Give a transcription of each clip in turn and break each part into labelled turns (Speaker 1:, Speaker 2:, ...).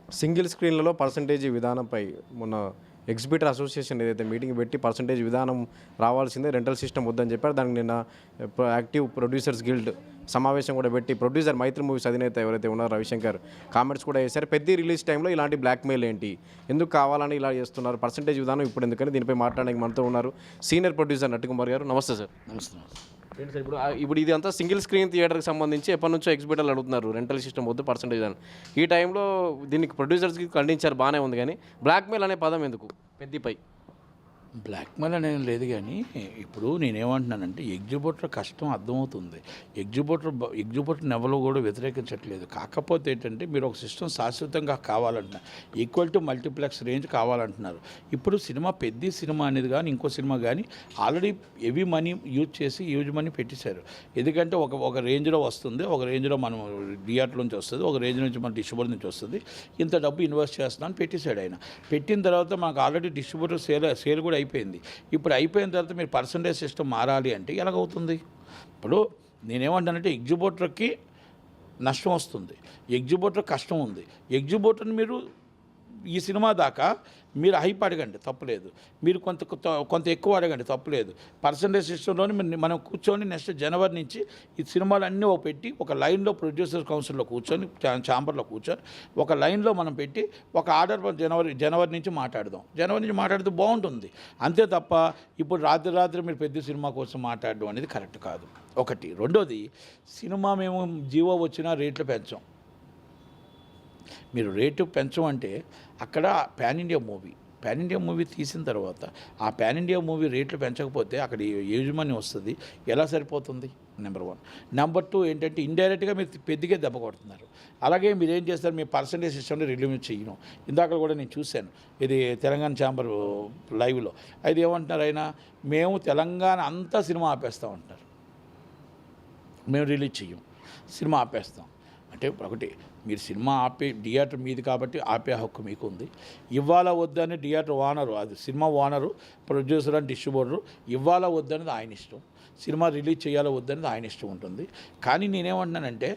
Speaker 1: Single స్క్రీన్లలో percentage విధానంపై మొన్న exhibitor association ఏదైతే మీటింగ్ పెట్టి పర్సంటేజ్ విధానం రావాల్సిందే, రెంటల్ సిస్టమ్ వద్దని చెప్పారు. దానికి నిన్న యాక్టివ్ ప్రొడ్యూసర్స్ గిల్డ్ సమావేశం కూడా పెట్టి ప్రొడ్యూసర్ మైత్రి మూవీస్ అధినేత ఎవరైతే ఉన్నారో రవిశంకర్ కామెంట్స్ కూడా చేశారు. పెద్ద రిలీజ్ టైంలో ఇలాంటి బ్లాక్మెయిల్ ఏంటి, ఎందుకు కావాలని ఇలా చేస్తున్నారు, పర్సంటేజ్ విధానం ఇప్పుడు ఎందుకని దీనిపై మాట్లాడడానికి మనతో ఉన్నారు సీనియర్ ప్రొడ్యూసర్ నట్టికుమార్ గారు. నమస్తే సార్.
Speaker 2: నమస్తే.
Speaker 1: ఏంటి సార్ ఇప్పుడు ఇది అంతా సింగిల్ స్క్రీన్ థియేటర్కి సంబంధించి ఎప్పటి నుంచో ఎగ్జిబిటర్లు అడుగుతున్నారు రెంటల్ సిస్టమ్ వద్దు పర్సంటేజ్ అని. ఈ టైంలో దీనికి ప్రొడ్యూసర్స్కి ఖండించారు, బాగానే ఉంది, కానీ బ్లాక్మెయిల్ అనే పదం ఎందుకు పెద్దపై?
Speaker 2: బ్లాక్మెయిల్ అనేది లేదు, కానీ ఇప్పుడు నేనేమంటున్నానంటే ఎగ్జిబిటర్ కష్టం అర్థమవుతుంది. ఎగ్జిబిటర్ ఎవరు కూడా వ్యతిరేకించట్లేదు. కాకపోతే ఏంటంటే మీరు ఒక సిస్టమ్ శాశ్వతంగా కావాలంటున్నారు, ఈక్వల్ టు మల్టీప్లెక్స్ రేంజ్ కావాలంటున్నారు. ఇప్పుడు సినిమా పెద్ద సినిమా అనేది కానీ ఇంకో సినిమా కానీ already heavy money use money పెట్టేశారు. ఎందుకంటే ఒక రేంజ్లో వస్తుంది, ఒక రేంజ్లో మనం థియేటర్ నుంచి వస్తుంది, ఒక రేంజ్ నుంచి మన డిస్ట్రిబ్యూటర్ నుంచి వస్తుంది. ఇంత డబ్బు ఇన్వెస్ట్ చేస్తున్నాను పెట్టేశాడు ఆయన. పెట్టిన తర్వాత మనకు ఆల్రెడీ డిస్ట్రిబ్యూటర్ సేల్ కూడా అయిపోయింది. ఇప్పుడు అయిపోయిన తర్వాత మీరు పర్సంటేజ్ సిస్టమ్ మారాలి అంటే ఎలాగవుతుంది? ఇప్పుడు నేనేమంటానంటే ఎగ్జిబిటర్కి నష్టం వస్తుంది, ఎగ్జిబిటర్ కష్టం ఉంది. ఎగ్జిబిటర్ని మీరు ఈ సినిమా దాకా మీరు హైప్ అడగండి, తప్పులేదు. మీరు కొంత ఎక్కువ అడగండి, తప్పులేదు. పర్సంటేజ్ సిస్టంలోని మనం కూర్చొని నెక్స్ట్ జనవరి నుంచి ఈ సినిమాలన్నీ పెట్టి ఒక లైన్లో ప్రొడ్యూసర్ కౌన్సిల్లో కూర్చొని ఛాంబర్లో కూర్చొని ఒక లైన్లో మనం పెట్టి ఒక ఆర్డర్ జనవరి నుంచి మాట్లాడదాం. జనవరి నుంచి మాట్లాడితే బాగుంటుంది. అంతే తప్ప ఇప్పుడు రాత్రి మీరు పెద్ద సినిమా కోసం మాట్లాడడం అనేది కరెక్ట్ కాదు. ఒకటి. రెండోది, సినిమా మేము జీవో వచ్చినా రేట్లు పెంచాం. మీరు రేటు పెంచమంటే అక్కడ పాన్ ఇండియా మూవీ తీసిన తర్వాత ఆ పాన్ ఇండియా మూవీ రేట్లు పెంచకపోతే అక్కడ యాజమాన్యం వస్తుంది, ఎలా సరిపోతుంది? నెంబర్ 1. నెంబర్ 2 ఏంటంటే ఇండైరెక్ట్గా మీరు పెద్దగా దెబ్బ కొడుతున్నారు. అలాగే మీరు ఏం చేస్తారు, మీ పర్సంటేజ్ సిస్టమ్ని రిలీవ్ చేయను. ఇందాక కూడా నేను చూశాను, ఇది తెలంగాణ ఛాంబర్ లైవ్లో. అది ఏమంటున్నారు ఆయన, మేము తెలంగాణ అంతా సినిమా ఆపేస్తాం అంటారు, మేము రిలీజ్ చెయ్యం, సినిమా ఆపేస్తాం. అంటే ఒకటి, మీరు సినిమా ఆపే థియేటర్ మీది కాబట్టి ఆపే హక్కు మీకు ఉంది. ఇవ్వాలా వద్దని థియేటర్ ఓనరు, అది cinema owner, producer and distributor ఇవ్వాలా వద్దనేది ఆయన ఇష్టం, సినిమా రిలీజ్ చేయాలో వద్దనేది ఆయన ఇష్టం ఉంటుంది. కానీ నేనేమంటున్నానంటే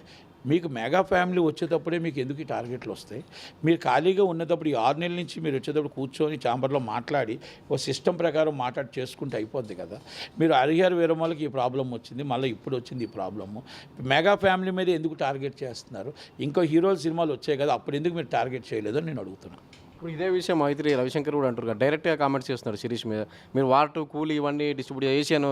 Speaker 2: మీకు మెగా ఫ్యామిలీ వచ్చేటప్పుడే మీకు ఎందుకు ఈ టార్గెట్లు వస్తాయి? మీరు ఖాళీగా ఉన్నప్పుడు ఈ 6 నెలల నుంచి మీరు వచ్చేటప్పుడు కూర్చొని ఛాంబర్లో మాట్లాడి ఒక సిస్టమ్ ప్రకారం చేసుకుంటే అయిపోద్ది కదా. మీరు హరిహర వీరమ్మలకి ఈ ప్రాబ్లం వచ్చింది, మళ్ళీ ఇప్పుడు వచ్చింది ఈ ప్రాబ్లము. మెగా ఫ్యామిలీ మీద ఎందుకు టార్గెట్ చేస్తున్నారు? ఇంకో హీరోల సినిమాలు వచ్చాయి కదా, అప్పుడు ఎందుకు మీరు టార్గెట్ చేయలేదని నేను అడుగుతున్నాను.
Speaker 1: ఇప్పుడు ఇదే విషయం మైత్రి రవిశంకర్ కూడా అంటారు కదా, డైరెక్ట్గా కామెంట్స్ చేస్తున్నారు శిరీష్ మీద. మీరు వార్2 కూలీ ఇవన్నీ డిస్ట్రిబ్యూట్ ఏషియన్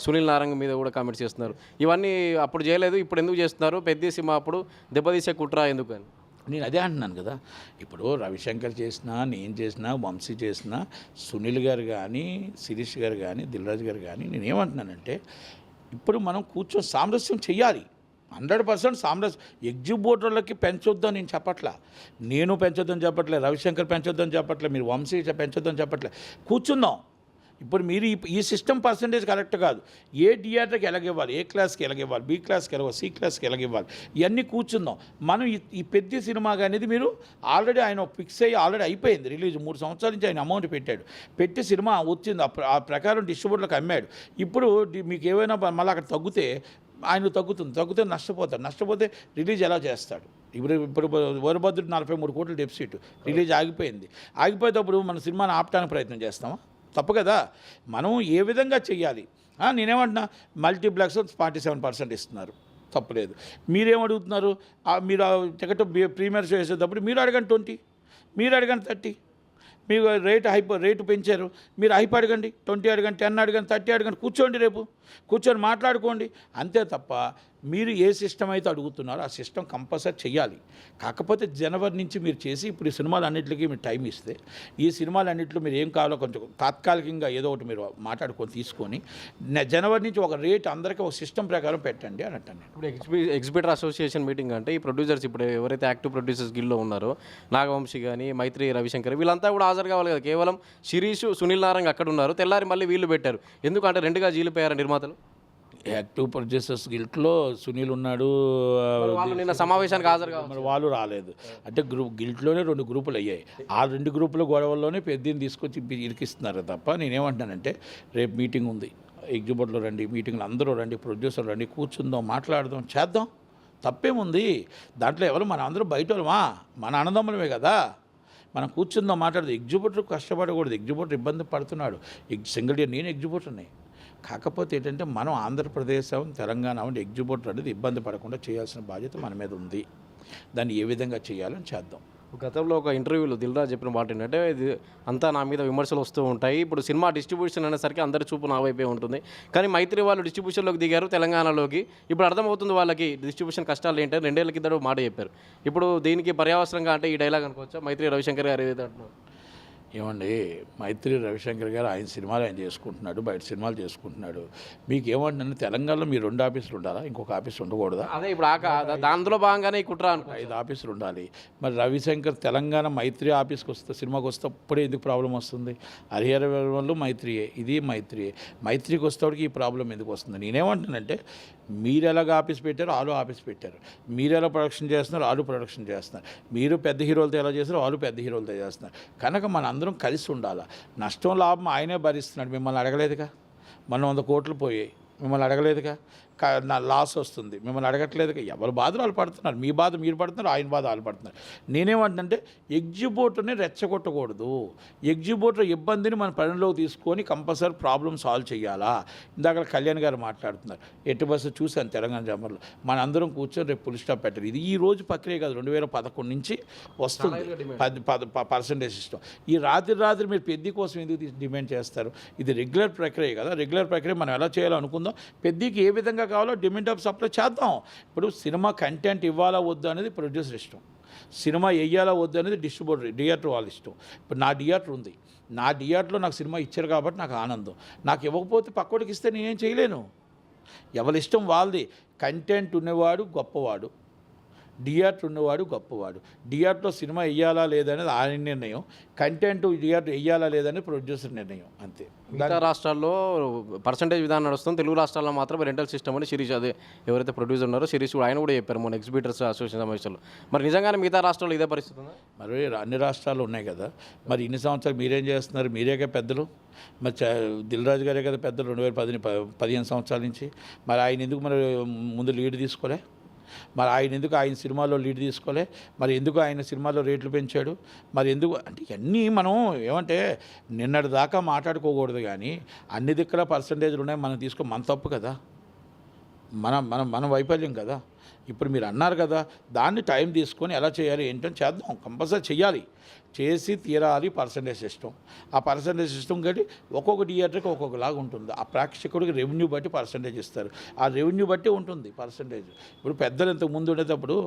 Speaker 1: సునీల్ నారంగ్ మీద కూడా కామెంట్స్ చేస్తున్నారు. ఇవన్నీ అప్పుడు చేయలేదు, ఇప్పుడు ఎందుకు చేస్తున్నారు? పెద్ద సినిమా అప్పుడు దెబ్బతీసే కుట్రా ఎందుకు అని
Speaker 2: నేను అదే అంటున్నాను కదా. ఇప్పుడు రవిశంకర్ చేసినా, నేను చేసినా, వంశీ చేసినా, సునీల్ గారు కానీ, శిరీష్ గారు కానీ, దిల్రాజు గారు కానీ, నేనేమంటున్నానంటే ఇప్పుడు మనం కూర్చొని సామరస్యం చెయ్యాలి. 100% సామరస్యం. ఎగ్జిబిటర్లకి పెంచొద్దని నేను చెప్పట్లా, నేను పెంచొద్దని చెప్పట్లే, రవిశంకర్ పెంచొద్దని చెప్పట్లే, మీరు వంశీ పెంచొద్దని చెప్పట్లే. కూర్చుందాం. ఇప్పుడు మీరు ఈ సిస్టమ్ పర్సంటేజ్ కరెక్ట్ కాదు. ఏ థియేటర్కి ఎలాగివ్వాలి, ఏ క్లాస్కి ఎలాగివ్వాలి, బి క్లాస్కి ఎలాగో, సి క్లాస్కి ఎలాగివ్వాలి, ఇవన్నీ కూర్చుందాం. మనం ఈ పెద్ద సినిమా అనేది మీరు ఆల్రెడీ ఆయన ఫిక్స్ అయ్యి ఆల్రెడీ అయిపోయింది రిలీజ్. 3 సంవత్సరాల నుంచి ఆయన అమౌంట్ పెట్టాడు, పెట్టి సినిమా వచ్చింది, ఆ ప్రకారం డిస్ట్రిబ్యూటర్లకు అమ్మాడు. ఇప్పుడు మీకు ఏమైనా మళ్ళీ అక్కడ ఆయన తగ్గితే నష్టపోతే రిలీజ్ ఎలా చేస్తాడు? ఇప్పుడు వరభద్రుడు 43 కోట్ల డెఫిసిట్, రిలీజ్ ఆగిపోయేటప్పుడు మన సినిమాని ఆపడానికి ప్రయత్నం చేస్తామా? తప్పు కదా. మనం ఏ విధంగా చెయ్యాలి? నేనేమంటున్నా, మల్టీప్లెక్స్ 47% ఇస్తున్నారు, తప్పులేదు. మీరేమడుగుతున్నారు? మీరు టికెట్ ప్రీమియర్ షో వేసేటప్పుడు మీరు అడగండి 20, మీరు అడగండి 30. మీకు రేటు పెంచారు, మీరు హైప్ అడగండి, 20 అడగండి, 10 అడగండి, 30 అడగండి. కూర్చోండి, రేపు కూర్చొని మాట్లాడుకోండి. అంతే తప్ప మీరు ఏ సిస్టమ్ అయితే అడుగుతున్నారో ఆ సిస్టమ్ కంపల్సరీ చేయాలి. కాకపోతే జనవరి నుంచి మీరు చేసి ఇప్పుడు ఈ సినిమాలన్నింటికి మీరు టైం ఇస్తే, ఈ సినిమాలన్నింటిలో మీరు ఏం కావాలో కొంచెం తాత్కాలికంగా ఏదో ఒకటి మీరు మాట్లాడుకొని తీసుకొని జనవరి నుంచి ఒక రేట్ అందరికీ ఒక సిస్టమ్ ప్రకారం పెట్టండి అని అంటాను.
Speaker 1: ఇప్పుడు ఎగ్జిబిటర్ అసోసియేషన్ మీటింగ్ అంటే ఈ ప్రొడ్యూసర్స్ ఇప్పుడు ఎవరైతే యాక్టివ్ ప్రొడ్యూసర్స్ గిల్లో ఉన్నారో నాగవంశీ కానీ, మైత్రి, రవిశంకర్ వీళ్ళంతా కూడా హాజరు కావాలి కదా. కేవలం శిరీష్, సునీల్ నారంగ్ అక్కడ ఉన్నారు, తెల్లారి మళ్ళీ వీళ్ళు పెట్టారు. ఎందుకంటే 2గా జీలిపోయారు నిర్మాతలు.
Speaker 2: యాక్టివ్ ప్రొడ్యూసర్స్ గిల్ట్లో సునీల్ ఉన్నాడు,
Speaker 1: నిన్న సమావేశానికి హాజరు కావాలి,
Speaker 2: మరి వాళ్ళు రాలేదు. అంటే గిల్ట్లోనే 2 గ్రూపులు అయ్యాయి. ఆ 2 గ్రూపుల గొడవల్లోనే పెద్దని తీసుకొచ్చి ఇరికిస్తున్నారు తప్ప. నేనేమంటానంటే రేపు మీటింగ్ ఉంది, ఎగ్జిబిటర్లో రండి, మీటింగ్లో అందరూ రండి, ప్రొడ్యూసర్ రండి, కూర్చుందాం, మాట్లాడదాం, చేద్దాం. తప్పేముంది దాంట్లో ఎవరు మన అందరూ బయట వాళ్ళమా, మన అన్నదమ్ములమే కదా. మనం కూర్చుందాం మాట్లాడదు. ఎగ్జిక్యూటివ్ కష్టపడకూడదు, ఎగ్జిక్యూటివ్ ఇబ్బంది పడుతున్నాడు. సింగిల్ డే నేను ఎగ్జిక్యూటివ్ని. కాకపోతే ఏంటంటే మనం ఆంధ్రప్రదేశ్ తెలంగాణ ఎగ్జిక్యూటివ్ అనేది ఇబ్బంది పడకుండా చేయాల్సిన బాధ్యత మన మీద ఉంది. దాన్ని ఏ విధంగా చేయాలని చేద్దాం.
Speaker 1: గతంలో ఒక ఇంటర్వ్యూలో దిల్రాజు చెప్పిన మాట ఏంటంటే ఇది అంతా నా మీద విమర్శలు వస్తూ ఉంటాయి, ఇప్పుడు సినిమా డిస్ట్రిబ్యూషన్ అనేసరికి అందరి చూపు నా వైపే ఉంటుంది, కానీ మైత్రి వాళ్ళు డిస్ట్రిబ్యూషన్లోకి దిగారు తెలంగాణలోకి, ఇప్పుడు అర్థమవుతుంది వాళ్ళకి డిస్ట్రిబ్యూషన్ కష్టాలు ఏంటో 2 ఏళ్ల కింద మాట చెప్పారు. ఇప్పుడు దీనికి పర్యావసరంగా అంటే ఈ డైలాగ్ అనుకోవచ్చా మైత్రి రవిశంకర్ గారు ఏదైతే అంటున్నారు?
Speaker 2: ఏమండి, మైత్రి రవిశంకర్ గారు ఆయన సినిమాలు ఆయన చేసుకుంటున్నాడు, బయట సినిమాలు చేసుకుంటున్నాడు. మీకు ఏమంటున్నాను, తెలంగాణలో మీరు 2 ఆఫీసులు ఉండాలా, ఇంకొక ఆఫీస్ ఉండకూడదా?
Speaker 1: అదే ఇప్పుడు దాంట్లో భాగంగానే ఈ కుట్ర అనుకో
Speaker 2: 5 ఆఫీసులు ఉండాలి. మరి రవిశంకర్ తెలంగాణ మైత్రి ఆఫీస్కి వస్తే సినిమాకి వస్తే అప్పుడే ఎందుకు ప్రాబ్లం వస్తుంది? హరిహర వాళ్ళు మైత్రియే, ఇది మైత్రియే. మైత్రికి వస్తేవాడికి ఈ ప్రాబ్లం ఎందుకు వస్తుంది? నేనేమంటున్నానంటే మీరు ఎలాగ ఆఫీస్ పెట్టారో వాళ్ళు ఆఫీస్ పెట్టారు, మీరు ఎలా ప్రొడక్షన్ చేస్తున్నారు వాళ్ళు ప్రొడక్షన్ చేస్తున్నారు, మీరు పెద్ద హీరోలతో ఎలా చేస్తారో వాళ్ళు పెద్ద హీరోలతో చేస్తున్నారు. కనుక మన అందరం కలిసి ఉండాలి. నష్టం లాభం ఆయనే భరిస్తున్నాడు, మిమ్మల్ని అడగలేదుగా. మనం 100 కోట్లు పోయాయి, మిమ్మల్ని అడగలేదుగా. నా లాస్ వస్తుంది, మిమ్మల్ని అడగట్లేదుగా. ఎవరు బాధలు వాళ్ళు పడుతున్నారు, మీ బాధ మీరు పడుతున్నారు, ఆయన బాధ వాళ్ళు పడుతున్నారు. నేనేమంటే ఎగ్జిక్యూటివ్ని రెచ్చగొట్టకూడదు. ఎగ్జిక్యూటివ్ ఇబ్బందిని మన పరిణిలోకి తీసుకొని కంపల్సరీ ప్రాబ్లమ్ సాల్వ్ చేయాలా. ఇందాక కళ్యాణ్ గారు మాట్లాడుతున్నారు, ఎట్టి బస్సు చూశాను తెలంగాణ జమ్మర్లో. మన అందరం కూర్చొని రేపు పుల్ స్టాప్ పెట్టారు. ఇది ఈ రోజు ప్రక్రియ కాదు, 2011 నుంచి వస్తుంది 10% ఇష్టం. ఈ రాత్రి మీరు పెద్ద కోసం ఎందుకు డిమాండ్ చేస్తారు? ఇది రెగ్యులర్ ప్రక్రియ కదా. రెగ్యులర్ ప్రక్రియ మనం ఎలా చేయాలో అనుకుందాం, పెద్దకి ఏ విధంగా కావాలో డిమాండ్ ఆఫ్ సప్లై చేద్దాం. ఇప్పుడు సినిమా కంటెంట్ ఇవ్వాలా వద్దు అనేది ప్రొడ్యూసర్ ఇష్టం, సినిమా వేయాలా వద్దు అనేది థియేటర్ వాళ్ళ ఇష్టం. ఇప్పుడు నా థియేటర్ ఉంది, నా థియేటర్లో నాకు సినిమా ఇచ్చారు కాబట్టి నాకు ఆనందం. నాకు ఇవ్వకపోతే పక్కోడికి ఇస్తే నేనేం చేయలేను. ఎవరి ఇష్టం వాళ్ళది. కంటెంట్ ఉన్నవాడు గొప్పవాడు, థియేటర్ ఉన్నవాడు గొప్పవాడు. థియేటర్లో సినిమా వేయాలా లేదనేది ఆయన నిర్ణయం, కంటెంట్ థియేటర్ వేయాలా లేదనేది ప్రొడ్యూసర్ నిర్ణయం, అంతే.
Speaker 1: మిగతా రాష్ట్రాల్లో పర్సంటేజ్ విధానం నడుస్తుంది, తెలుగు రాష్ట్రాల్లో మాత్రం రెంటల్ సిస్టమ్ అని శిరీష్, అదే ఎవరైతే ప్రొడ్యూసర్ ఉన్నారో శిరీష్ ఆయన కూడా చెప్పారు మన ఎగ్జిబిటర్స్ అసోసియేషన్ సమావేశంలో. మరి నిజంగానే మిగతా రాష్ట్రాల్లో ఇదే పరిస్థితి ఉందా?
Speaker 2: మరి అన్ని రాష్ట్రాలు ఉన్నాయి కదా. మరి ఇన్ని సంవత్సరాలు మీరేం చేస్తున్నారు? మీరేగా పెద్దలు. మరి దిల్రాజు గారే కదా పెద్దలు 2015 సంవత్సరాల నుంచి. మరి ఆయన ఎందుకు మరి ముందు లీడ్ తీసుకోలే? మరి ఆయన ఎందుకు ఆయన సినిమాలో లీడ్ తీసుకోలే? మరి ఎందుకు ఆయన సినిమాలో రేట్లు పెంచాడు? మరి ఎందుకు అంటే ఇవన్నీ మనం ఏమంటే నిన్నటి దాకా మాట్లాడుకోకూడదు, కానీ అన్ని దిక్కుల పర్సంటేజ్లు ఉన్నాయి, మనం తీసుకో మన తప్పు కదా, మన వైఫల్యం కదా. ఇప్పుడు మీరు అన్నారు కదా, దాన్ని టైం తీసుకొని ఎలా చేయాలి ఏంటని చేద్దాం, కంపల్సరీ చేయాలి, చేసి తీరాలి. పర్సంటేజ్ సిస్టమ్, ఆ పర్సంటేజ్ సిస్టమ్ కాబట్టి ఒక్కొక్క థియేటర్కి ఒక్కొక్కలాగా ఉంటుంది. ఆ ప్రేక్షకుడికి రెవెన్యూ బట్టి పర్సంటేజ్ ఇస్తారు, ఆ రెవెన్యూ బట్టి ఉంటుంది పర్సంటేజ్. ఇప్పుడు పెద్దలు ఇంతకు ముందు ఉండేటప్పుడు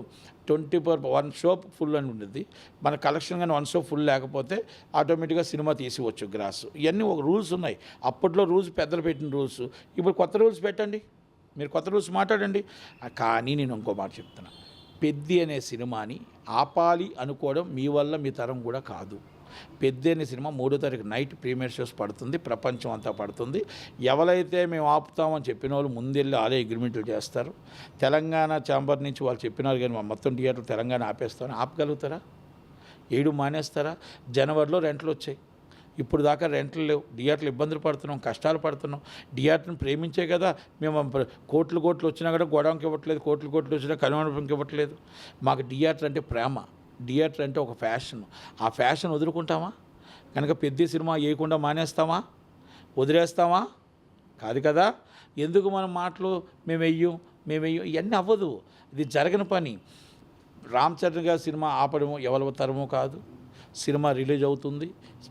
Speaker 2: 1 షో ఫుల్ అని ఉండేది. మన కలెక్షన్ కానీ 1 షో ఫుల్ లేకపోతే ఆటోమేటిక్గా సినిమా తీసివచ్చు గ్రాస్. ఇవన్నీ ఒక రూల్స్ ఉన్నాయి. అప్పట్లో రూల్స్ పెద్దలు పెట్టిన రూల్స్, ఇప్పుడు కొత్త రూల్స్ పెట్టండి, మీరు కొత్త రూల్స్ మాట్లాడండి. కానీ నేను ఇంకో మాట చెప్తున్నా, పెద్ది అనే సినిమాని ఆపాలి అనుకోవడం మీ వల్ల మీ తరం కూడా కాదు. పెద్ది అనే సినిమా 3వ తారీఖు నైట్ ప్రీమియర్ షోస్ పడుతుంది, ప్రపంచం అంతా పడుతుంది. ఎవరైతే మేము ఆపుతామని చెప్పిన వాళ్ళు ముందెళ్ళి ఆలే అగ్రిమెంట్లు చేస్తారు. తెలంగాణ ఛాంబర్ నుంచి వాళ్ళు చెప్పినారు, కానీ మొత్తం థియేటర్ తెలంగాణ ఆపేస్తామని ఆపగలుగుతారా? వేయడం మానేస్తారా? జనవరిలో రెంట్లు వచ్చాయి, ఇప్పుడు దాకా రెంట్లు లేవు, థియేటర్లు ఇబ్బందులు పడుతున్నాం, కష్టాలు పడుతున్నాం. థియేటర్ని ప్రేమించే కదా మేము కోట్లు వచ్చినా కూడా గోడౌన్కి ఇవ్వట్లేదు, కోట్లు వచ్చినా కనుమనపంకి ఇవ్వట్లేదు. మాకు థియేటర్ అంటే ప్రేమ, థియేటర్ అంటే ఒక ఫ్యాషన్. ఆ ఫ్యాషన్ వదులుకుంటామా? కనుక పెద్ద సినిమా వేయకుండా మానేస్తామా? వదిలేస్తామా? కాదు కదా. ఎందుకు మనం మాటలు మేము వెయ్యం ఇవన్నీ అవ్వదు, ఇది జరగని పని. రామ్ చరణ్ గారి సినిమా ఆపడము ఎవరి తరము కాదు. సినిమా రిలీజ్ అవుతుంది,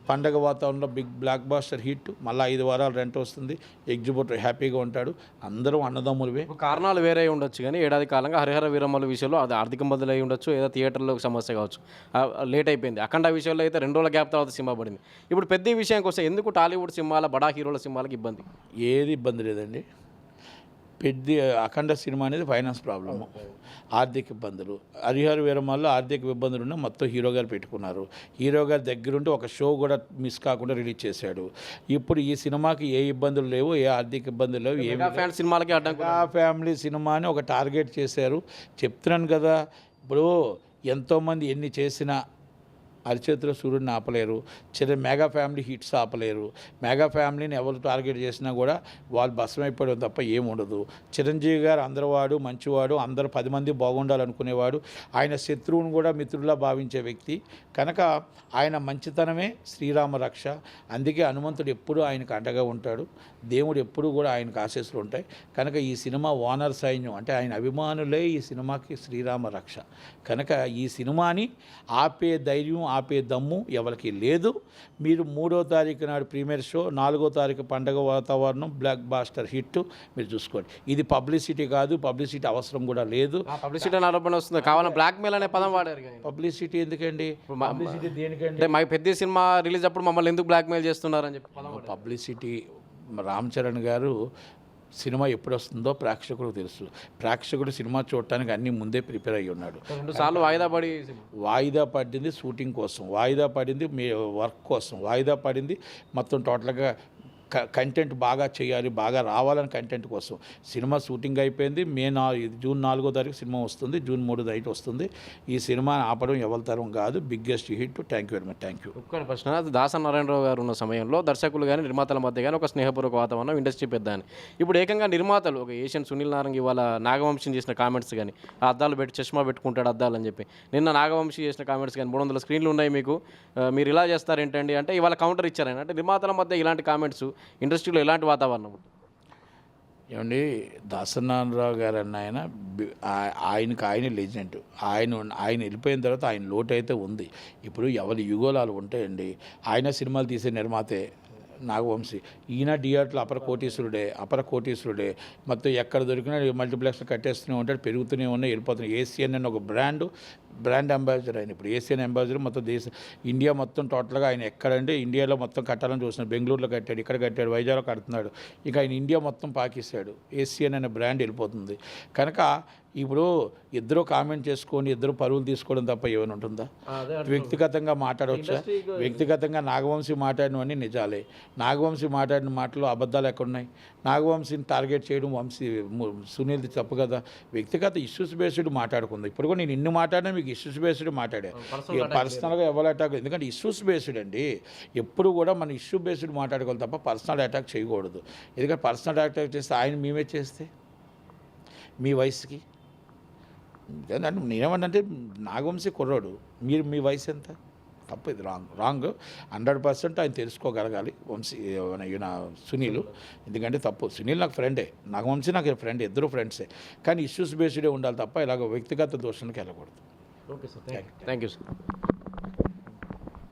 Speaker 2: పండగ వాతావరణంలో బిగ్ బ్లాక్ బాస్టర్ హిట్, మళ్ళీ 5 వారాలు రెంట్ వస్తుంది, ఎగ్జిబిటర్ హ్యాపీగా ఉంటాడు, అందరూ అన్నదమ్ములవే.
Speaker 1: కారణాలు వేరే ఉండొచ్చు, కానీ ఏడాది కాలంగా హరిహర వీరమ్మల విషయంలో అది ఆర్థిక ఇబ్బందులు అయి ఉండొచ్చు, ఏదో థియేటర్లో సమస్య కావచ్చు, లేట్ అయిపోయింది. అఖండ విషయంలో అయితే 2 రోజుల గ్యాప్ తర్వాత సినిమా పడింది. ఇప్పుడు పెద్ద విషయానికి వస్తే ఎందుకు టాలీవుడ్ సినిమాల బడా హీరోల సినిమాలకు ఇబ్బంది?
Speaker 2: ఏది ఇబ్బంది లేదండి. పెద్ద అఖండ సినిమా అనేది ఫైనాన్స్ ప్రాబ్లము, ఆర్థిక ఇబ్బందులు. హరిహర వీరమ్మల్లో ఆర్థిక ఇబ్బందులు ఉన్న మొత్తం హీరో గారు పెట్టుకున్నారు. హీరో గారి దగ్గరుండి ఒక షో కూడా మిస్ కాకుండా రిలీజ్ చేశాడు. ఇప్పుడు ఈ సినిమాకి ఏ ఇబ్బందులు లేవు, ఏ ఆర్థిక ఇబ్బందులు లేవు, ఏ
Speaker 1: సినిమాలకి అడ్డంగా
Speaker 2: ఫ్యామిలీ సినిమా అని ఒక టార్గెట్ చేశారు. చెప్తున్నాను కదా, ఇప్పుడు ఎంతోమంది ఎన్ని చేసినా అరిచేతిలో సూర్యుడిని ఆపలేరు, మెగా ఫ్యామిలీ హిట్స్ ఆపలేరు. మెగా ఫ్యామిలీని ఎవరు టార్గెట్ చేసినా కూడా వాళ్ళు భస్మైపోవడం తప్ప ఏముండదు. చిరంజీవి గారు అందరివాడు, మంచివాడు, అందరు 10 మంది బాగుండాలనుకునేవాడు. ఆయన శత్రువును కూడా మిత్రులా భావించే వ్యక్తి కనుక ఆయన మంచితనమే శ్రీరామ రక్ష. అందుకే హనుమంతుడు ఎప్పుడూ ఆయనకు అండగా ఉంటాడు, దేవుడు ఎప్పుడూ కూడా ఆయనకు ఆశీస్సులు ఉంటాయి. కనుక ఈ సినిమా ఓనర్ సైన్యం అంటే ఆయన అభిమానులే ఈ సినిమాకి శ్రీరామ రక్ష. కనుక ఈ సినిమాని ఆపే ధైర్యం, ఆపే దమ్ము ఎవరికి లేదు. మీరు 3వ తారీఖు నాడు ప్రీమియర్ షో, 4వ తారీఖు పండగ వాతావరణం, బ్లాక్ బాస్టర్ హిట్ మీరు చూసుకోండి. ఇది పబ్లిసిటీ కాదు, పబ్లిసిటీ అవసరం కూడా లేదు.
Speaker 1: పబ్లిసిటీ ఆరోపణ వస్తుంది, కావాలని బ్లాక్మెయిల్ అనే పదం వాడారు.
Speaker 2: పబ్లిసిటీ ఎందుకండి? పబ్లిసిటీ దేనికండి?
Speaker 1: అంటే మాకు పెద్ద సినిమా రిలీజ్ అప్పుడు మమ్మల్ని ఎందుకు బ్లాక్మెయిల్ చేస్తున్నారని చెప్పి
Speaker 2: పబ్లిసిటీ. రామ్ చరణ్ గారు సినిమా ఎప్పుడు వస్తుందో ప్రేక్షకులకు తెలుసు. ప్రేక్షకుడు సినిమా చూడటానికి అన్నీ ముందే ప్రిపేర్ అయ్యి ఉన్నాడు.
Speaker 1: 2 సార్లు
Speaker 2: వాయిదా పడింది షూటింగ్ కోసం, వాయిదా పడింది మీ వర్క్ కోసం, వాయిదా పడింది మొత్తం టోటల్గా కంటెంట్ బాగా చేయాలి, బాగా రావాలని కంటెంట్ కోసం. సినిమా షూటింగ్ అయిపోయింది. జూన్ 4వ తారీఖు సినిమా వస్తుంది, జూన్ 3 నైట్ వస్తుంది. ఈ సినిమా ఆపడం ఎవరి తరం కాదు, biggest hit. Thank you very much. Thank you.
Speaker 1: ఒక్కటి ప్రశ్న, దాసరి నారాయణరావు గారు ఉన్న సమయంలో దర్శకులు కానీ నిర్మాతల మధ్య కానీ ఒక స్నేహపూర్వక వాతావరణం, ఇండస్ట్రీ పెద్ద అని. ఇప్పుడు ఏకంగా నిర్మాతలు ఒక ఏషియన్ సునీల్ నారంగి ఇవాళ నాగవంశీ చేసిన కామెంట్స్ కానీ, ఆ అద్దాలు పెట్టి చష్మా పెట్టుకుంటాడు అద్దాలు అని చెప్పి, నిన్న నాగవంశీ చేసిన కామెంట్స్ కానీ 300 స్క్రీన్లు ఉన్నాయి మీకు, మీరు ఇలా చేస్తారేంటండి అంటే ఇవాళ కౌంటర్ ఇచ్చారని. అంటే నిర్మాతల మధ్య ఇలాంటి కామెంట్స్ ఇండస్ట్రీలో ఎలాంటి వాతావరణం?
Speaker 2: ఏమండి, దాసనారాయణరావు గారు అన్న ఆయన లెజెండ్. ఆయన వెళ్ళిపోయిన తర్వాత ఆయన లోటు అయితే ఉంది. ఇప్పుడు ఎవరి యుగోలాలు ఉంటాయండి. ఆయన సినిమాలు తీసే నిర్మాతే నాగవంశీ. ఈయన థియేటర్లో అపర కోటీశ్వరుడే. మొత్తం ఎక్కడ దొరికినా మల్టీప్లెక్స్ కట్టేస్తూనే ఉంటాడు, పెరుగుతూనే ఉన్నాయి, వెళ్ళిపోతున్నాయి. ఏసియన్ అని ఒక బ్రాండ్ అంబాసిడర్ ఆయన. ఇప్పుడు ఏసియన్ అంబాసిడర్ మొత్తం ఇండియా మొత్తం టోటల్గా ఆయన ఎక్కడంటే ఇండియాలో మొత్తం కట్టాలని చూస్తున్నాడు. బెంగళూరులో కట్టాడు, ఇక్కడ కట్టాడు, వైజాగ్లో కడుతున్నాడు. ఇక ఆయన ఇండియా మొత్తం పాకిస్తాడు. ఏసియన్ అనే బ్రాండ్ వెళ్ళిపోతుంది. కనుక ఇప్పుడు ఇద్దరు కామెంట్ చేసుకొని ఇద్దరు పరువులు తీసుకోవడం తప్ప ఏమైనా ఉంటుందా? వ్యక్తిగతంగా మాట్లాడవచ్చా? వ్యక్తిగతంగా నాగవంశీ మాట్లాడినవన్నీ నిజాలే. నాగవంశీ మాట్లాడిన మాటలు అబద్ధాలు ఎక్కడున్నాయి? నాగవంశీని టార్గెట్ చేయడం సునీల్ది తప్పు కదా. వ్యక్తిగత ఇష్యూస్ బేస్డ్ మాట్లాడుకుందాం. ఇప్పుడు కూడా నేను ఇన్ని మాట్లాడినా మీకు ఇష్యూస్ బేస్డ్ మాట్లాడా. పర్సనల్గా ఎవరు అటాక్, ఎందుకంటే ఇష్యూస్ బేస్డ్ అండి. ఎప్పుడు కూడా మన ఇష్యూ బేస్డ్ మాట్లాడుకోవాలి తప్ప పర్సనల్ అటాక్ చేయకూడదు. ఎందుకంటే పర్సనల్ అటాక్ చేస్తే ఆయన మేమే చేస్తే మీ వయసుకి నేనేమన్నంటే నాగవంశీ కుర్రాడు, మీ వయసు ఎంత? తప్పు, ఇది రాంగ్ 100% ఆయన తెలుసుకోగలగాలి ఈయన సునీల్. ఎందుకంటే తప్పు. సునీల్ నాకు ఫ్రెండే, నాగవంశీ నాకు ఫ్రెండ్, ఇద్దరు ఫ్రెండ్సే. కానీ ఇష్యూస్ బేస్డే ఉండాలి తప్ప ఇలాగ వ్యక్తిగత దోషానికి వెళ్ళకూడదు.
Speaker 1: Okay sir, thank you sir.